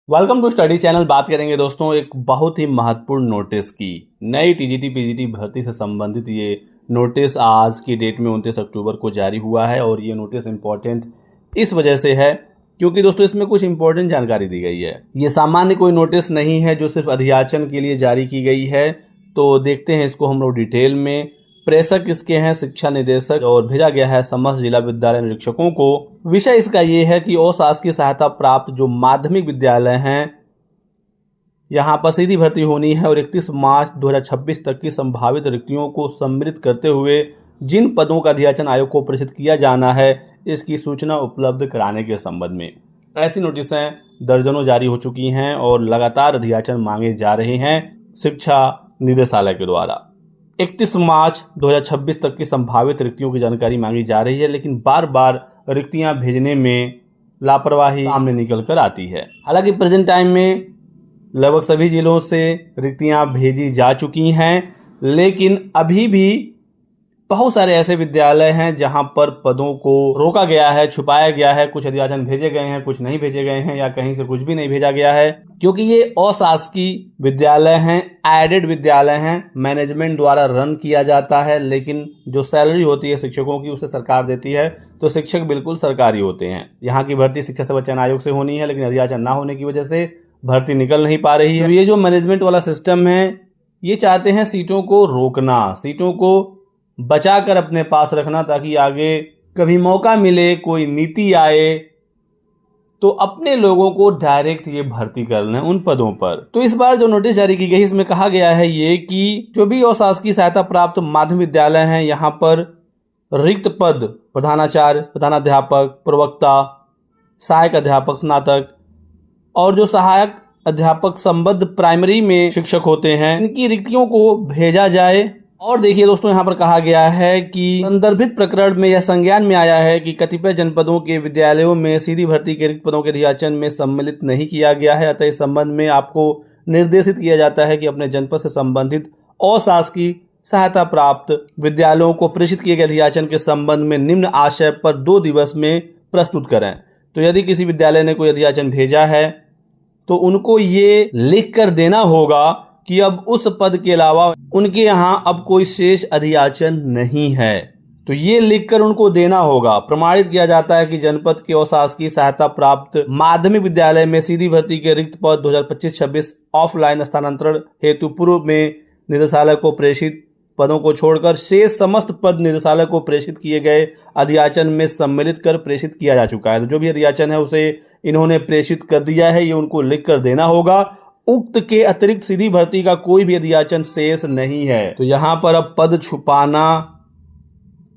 Welcome to study channel. बात करेंगे दोस्तों एक बहुत ही महत्वपूर्ण नोटिस की। नई टीजीटी पीजीटी भर्ती से संबंधित ये नोटिस आज की डेट में 29 अक्टूबर को जारी हुआ है और ये नोटिस इम्पोर्टेंट इस वजह से है क्योंकि दोस्तों इसमें कुछ इंपॉर्टेंट जानकारी दी गई है। ये सामान्य कोई नोटिस नहीं है जो सिर्फ अध्याचन के लिए जारी की गई है। तो देखते हैं इसको हम लोग डिटेल में। प्रेषक इसके हैं शिक्षा निदेशक और भेजा गया है समस्त जिला विद्यालय निरीक्षकों को। विषय इसका ये है कि अशासकीय सहायता प्राप्त जो माध्यमिक विद्यालय हैं यहाँ पर सीधी भर्ती होनी है और 31 मार्च 2026 तक की संभावित रिक्तियों को सम्मिलित करते हुए जिन पदों का अध्याचन आयोग को प्रेषित किया जाना है इसकी सूचना उपलब्ध कराने के संबंध में ऐसी नोटिसें दर्जनों जारी हो चुकी हैं और लगातार अध्याचन मांगे जा रहे हैं शिक्षा निदेशालय के द्वारा। 31 मार्च 2026 तक की संभावित रिक्तियों की जानकारी मांगी जा रही है, लेकिन बार बार रिक्तियां भेजने में लापरवाही सामने निकल कर आती है। हालांकि प्रेजेंट टाइम में लगभग सभी जिलों से रिक्तियां भेजी जा चुकी हैं, लेकिन अभी भी बहुत सारे ऐसे विद्यालय हैं जहां पर पदों को रोका गया है, छुपाया गया है। कुछ अध्याचन भेजे गए हैं, कुछ नहीं भेजे गए हैं या कहीं से कुछ भी नहीं भेजा गया है, क्योंकि ये अशासकीय विद्यालय हैं, एडेड विद्यालय हैं, मैनेजमेंट द्वारा रन किया जाता है। लेकिन जो सैलरी होती है शिक्षकों की उसे सरकार देती है, तो शिक्षक बिल्कुल सरकारी होते हैं। यहाँ की भर्ती शिक्षा सेवा चयन आयोग से होनी है, लेकिन अध्याचन ना होने की वजह से भर्ती निकल नहीं पा रही है। तो ये जो मैनेजमेंट वाला सिस्टम है ये चाहते हैं सीटों को रोकना, सीटों को बचा कर अपने पास रखना, ताकि आगे कभी मौका मिले, कोई नीति आए तो अपने लोगों को डायरेक्ट ये भर्ती कर लें उन पदों पर। तो इस बार जो नोटिस जारी की गई इसमें कहा गया है ये कि जो भी अशासकीय सहायता प्राप्त माध्यमिक विद्यालय हैं यहाँ पर रिक्त पद प्रधानाचार्य, प्रधानाध्यापक, प्रवक्ता, सहायक अध्यापक, स्नातक और जो सहायक अध्यापक संबद्ध प्राइमरी में शिक्षक होते हैं इनकी रिक्तियों को भेजा जाए। और देखिए दोस्तों यहाँ पर कहा गया है कि संदर्भित प्रकरण में यह संज्ञान में आया है कि कतिपय जनपदों के विद्यालयों में सीधी भर्ती के रिक्त पदों के अध्याचन में सम्मिलित नहीं किया गया है। अतः इस संबंध में आपको निर्देशित किया जाता है कि अपने जनपद से संबंधित अशासकीय सहायता प्राप्त विद्यालयों को प्रेषित किए गए अध्याचन के संबंध में निम्न आशय पर 2 दिवस में प्रस्तुत करें। तो यदि किसी विद्यालय ने कोई अध्याचन भेजा है तो उनको ये लिख कर देना होगा कि अब उस पद के अलावा उनके यहाँ अब कोई शेष अध्याचन नहीं है। तो ये लिखकर उनको देना होगा। प्रमाणित किया जाता है कि जनपद के अशासकीय सहायता प्राप्त माध्यमिक विद्यालय में सीधी भर्ती के रिक्त पद 2025-26 ऑफलाइन स्थानांतरण हेतु पूर्व में निदेशालय को प्रेषित पदों को छोड़कर शेष समस्त पद निदेशालय को प्रेषित किए गए अध्याचन में सम्मिलित कर प्रेषित किया जा चुका है। तो जो भी अध्याचन है उसे इन्होंने प्रेषित कर दिया है, ये उनको लिख कर देना होगा। उक्त के अतिरिक्त सीधी भर्ती का कोई भी अध्याचन शेष नहीं है। तो यहाँ पर अब पद छुपाना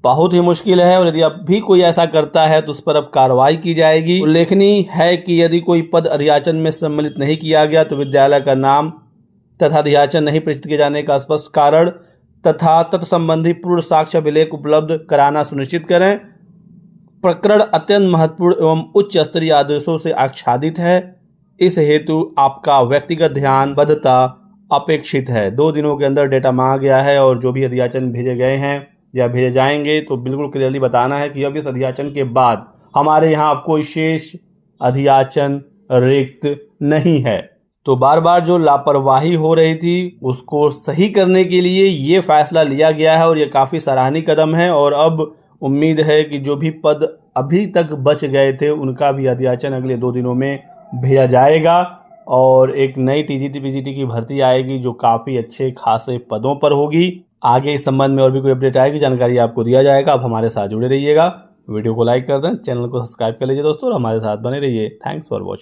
बहुत ही मुश्किल है और यदि अब भी कोई ऐसा करता है तो उस पर अब कार्रवाई की जाएगी। उल्लेखनीय है कि यदि कोई पद अध्याचन में सम्मिलित नहीं किया गया तो विद्यालय का नाम तथा अध्याचन नहीं प्रेषित किए जाने का स्पष्ट कारण तथा तत्संबंधी पूर्ण साक्ष्य अभिलेख उपलब्ध कराना सुनिश्चित करें। प्रकरण अत्यंत महत्वपूर्ण एवं उच्च स्तरीय आदेशों से आच्छादित है, इस हेतु आपका व्यक्तिगत ध्यान बद्धता अपेक्षित है। 2 दिनों के अंदर डेटा मांगा गया है और जो भी अध्याचन भेजे गए हैं या भेजे जाएंगे तो बिल्कुल क्लियरली बताना है कि अब इस अध्याचन के बाद हमारे यहाँ अब कोई शेष अध्याचन रिक्त नहीं है। तो बार बार जो लापरवाही हो रही थी उसको सही करने के लिए ये फैसला लिया गया है और ये काफ़ी सराहनीय कदम है। और अब उम्मीद है कि जो भी पद अभी तक बच गए थे उनका भी अध्याचन अगले 2 दिनों में भेजा जाएगा और एक नई टीजीटी पीजीटी की भर्ती आएगी जो काफ़ी अच्छे खासे पदों पर होगी। आगे इस संबंध में और भी कोई अपडेट आएगी जानकारी आपको दिया जाएगा। आप हमारे साथ जुड़े रहिएगा, वीडियो को लाइक कर दें, चैनल को सब्सक्राइब कर लीजिए दोस्तों और हमारे साथ बने रहिए। Thanks for watching.